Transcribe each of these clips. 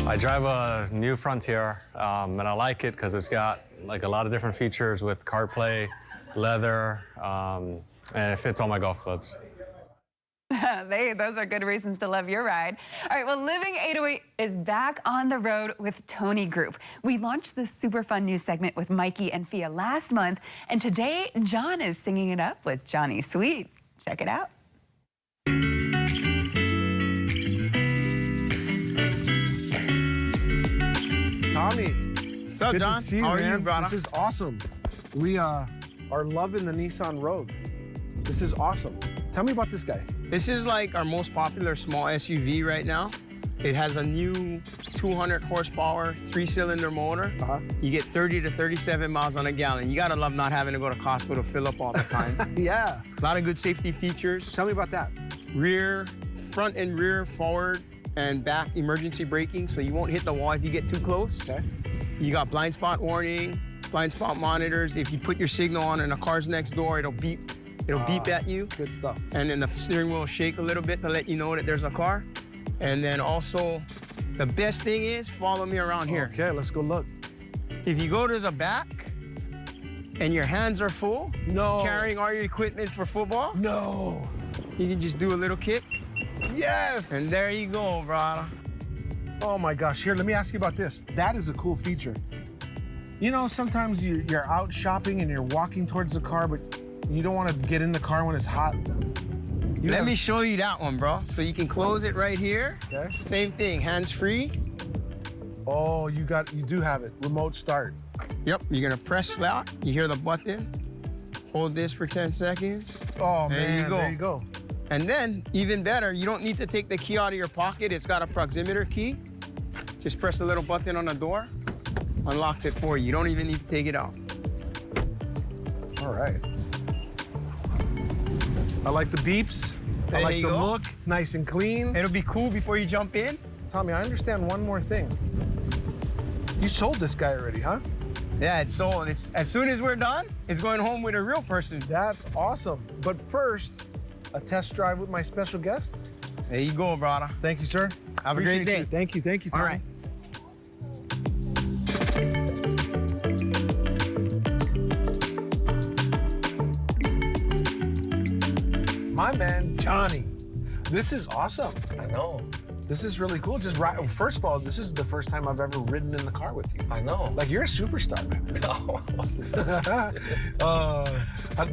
I drive a new Frontier, and I like it because it's got like a lot of different features with CarPlay, leather, and it fits all my golf clubs. Those are good reasons to love your ride. All right, well, Living808 is back on the road with Tony Group. We launched this super fun new segment with Mikey and Fia last month, and today John is singing it up with Johnny Sweet. Check it out. Tommy. What's up, Good John? to see you, How are man. you, brother? This is awesome. We are loving the Nissan Rogue. This is awesome. Tell me about this guy. This is like our most popular small SUV right now. It has a new 200 horsepower, 3-cylinder motor. You get 30 to 37 miles on a gallon. You gotta love not having to go to Costco to fill up all the time. Yeah. A lot of good safety features. Tell me about that. Front and rear, forward and back emergency braking, so you won't hit the wall if you get too close. Okay. You got blind spot warning, blind spot monitors. If you put your signal on and a car's next door, it'll beep. It'll beep at you. Good stuff. And then the steering wheel will shake a little bit to let you know that there's a car. And then also, the best thing is, follow me around here. Okay, let's go look. If you go to the back and your hands are full, carrying all your equipment for football, you can just do a little kick. Yes! And there you go, brother. Oh my gosh, here, let me ask you about this. That is a cool feature. You know, sometimes you're out shopping and you're walking towards the car, but you don't want to get in the car when it's hot. Let me show you that one, bro. So you can close it right here. Okay. Same thing, hands-free. Oh, you do have it, remote start. Yep, you're gonna press that. You hear the button. Hold this for 10 seconds. Oh, there man, you go. there you go. And then, even better, you don't need to take the key out of your pocket. It's got a proximimeter key. Just press the little button on the door, unlocks it for you. You don't even need to take it out. All right. I like the beeps. I like the look. It's nice and clean. It'll be cool before you jump in. Tommy, I understand one more thing. You sold this guy already, huh? Yeah, it's sold. As soon as we're done, it's going home with a real person. That's awesome. But first, a test drive with my special guest. There you go, brother. Thank you, sir. Have a great day. Thank you, Tommy. All right. My man, Johnny. This is awesome. I know. This is really cool. Just right. First of all, this is the first time I've ever ridden in the car with you. I know. Like, you're a superstar, man.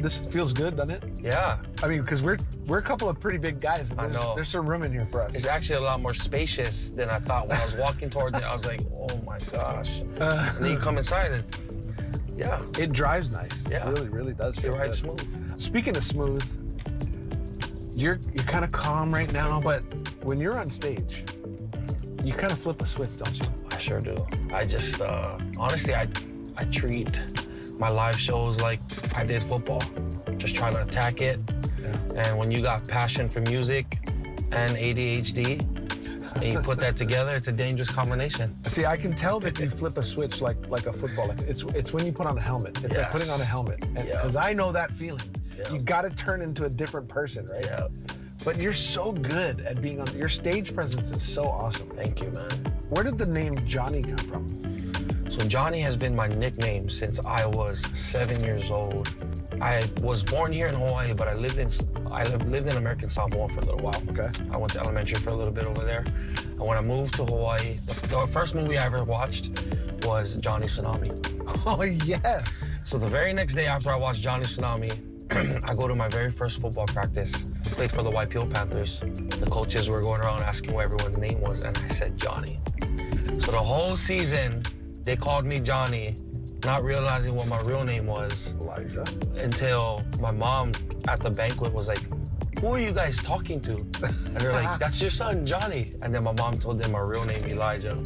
This feels good, doesn't it? Yeah. I mean, because we're a couple of pretty big guys. And I know. There's some room in here for us. It's actually a lot more spacious than I thought. When I was walking towards it, I was like, oh my gosh. And then you come inside and, yeah. It drives nice. Yeah. It really, really does feel right good. smooth. Speaking of smooth, you're kind of calm right now, but when you're on stage, you kind of flip a switch, don't you? I sure do. I just, honestly, I treat my live shows like I did football. Just try to attack it. Yeah. And when you got passion for music and ADHD, and you put that together, it's a dangerous combination. See, I can tell that you flip a switch like a football. It's when you put on a helmet. It's like putting on a helmet. Because I know that feeling. You got to turn into a different person, right? Yeah. But you're so good at being on. Your stage presence is so awesome. Thank you, man. Where did the name Johnny come from? So Johnny has been my nickname since I was 7 years old. I was born here in Hawaii, but I lived in American Samoa for a little while. Okay. I went to elementary for a little bit over there. And when I moved to Hawaii, the first movie I ever watched was Johnny Tsunami. Oh, yes. So the very next day after I watched Johnny Tsunami, I go to my very first football practice. Played for the Waipio Panthers. The coaches were going around asking what everyone's name was, and I said Johnny. So the whole season, they called me Johnny, not realizing what my real name was. Elijah. Until my mom at the banquet was like, who are you guys talking to? And they're like, that's your son, Johnny. And then my mom told them my real name, Elijah.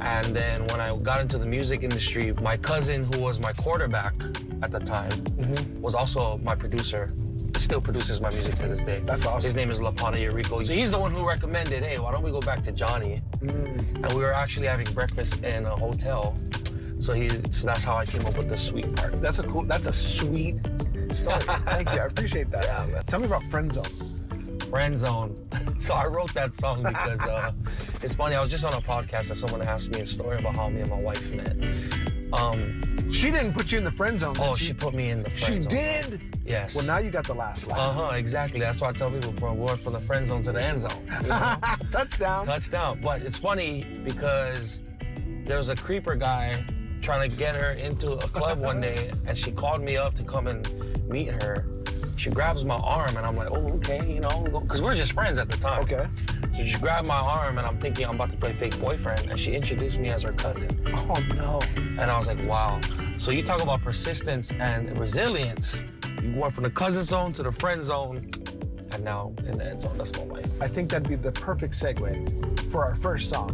And then when I got into the music industry, my cousin, who was my quarterback at the time, was also my producer. Still produces my music to this day. That's awesome. His name is Lapana Yuriko. So he's the one who recommended, hey, why don't we go back to Johnny? And we were actually having breakfast in a hotel. So that's how I came up with the sweet part. That's a sweet story. Thank you, I appreciate that. Yeah, man. Tell me about Friend Zone. Friend Zone. So I wrote that song because it's funny. I was just on a podcast and someone asked me a story about how me and my wife met. She didn't put you in the friend zone. Oh, she put me in the friend zone. She did? Yes. Well, now you got the last laugh. Exactly. That's why I tell people from the friend zone to the end zone. You know? Touchdown. Touchdown. But it's funny because there was a creeper guy trying to get her into a club one day, and she called me up to come and meet her. She grabs my arm, and I'm like, oh, okay, you know, because we're just friends at the time. Okay. So she grabbed my arm, and I'm thinking I'm about to play fake boyfriend, and she introduced me as her cousin. Oh, no. And I was like, wow. So you talk about persistence and resilience. You went from the cousin zone to the friend zone, and now in the end zone. That's my wife. I think that'd be the perfect segue for our first song.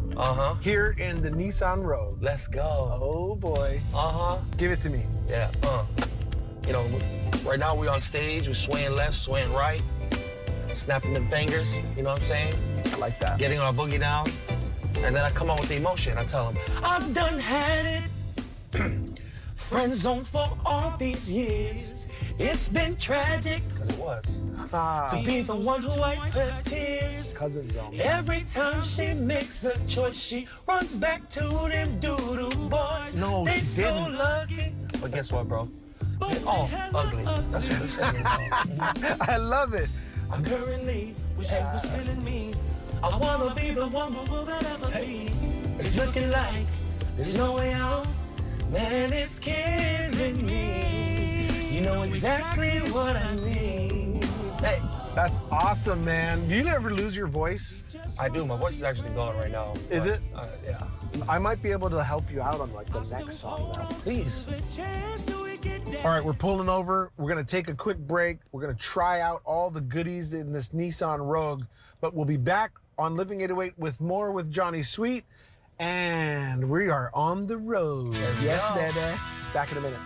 Here in the Nissan Rogue. Let's go. Oh, boy. Give it to me. Yeah, You know, right now we're on stage, we're swaying left, swaying right, snapping them fingers, you know what I'm saying? I like that. Getting our boogie down. And then I come out with the emotion. I tell them, I've done had it. Friend zone for all these years. It's been tragic, because it was, to be the one who wiped her tears. Cousin zone. Every time she makes a choice, she runs back to them doo-doo boys. No, they she so didn't. lucky. But guess what, bro? Oh, ugly. That's what they say. I love it. I currently wish she was feeling me. I wanna be the one who will that ever be. It's looking like there's no way out. Man, it's killing me. You know exactly what I need. Hey. That's awesome, man. Do you never lose your voice? I do. My voice is actually gone right now. Is it? Yeah. I might be able to help you out on like the next song now. Please. All right, we're pulling over. We're gonna take a quick break. We're gonna try out all the goodies in this Nissan Rogue, but we'll be back on Living 808 with more with Johnny Sweet, and we are on the road. Yes, baby. Back in a minute.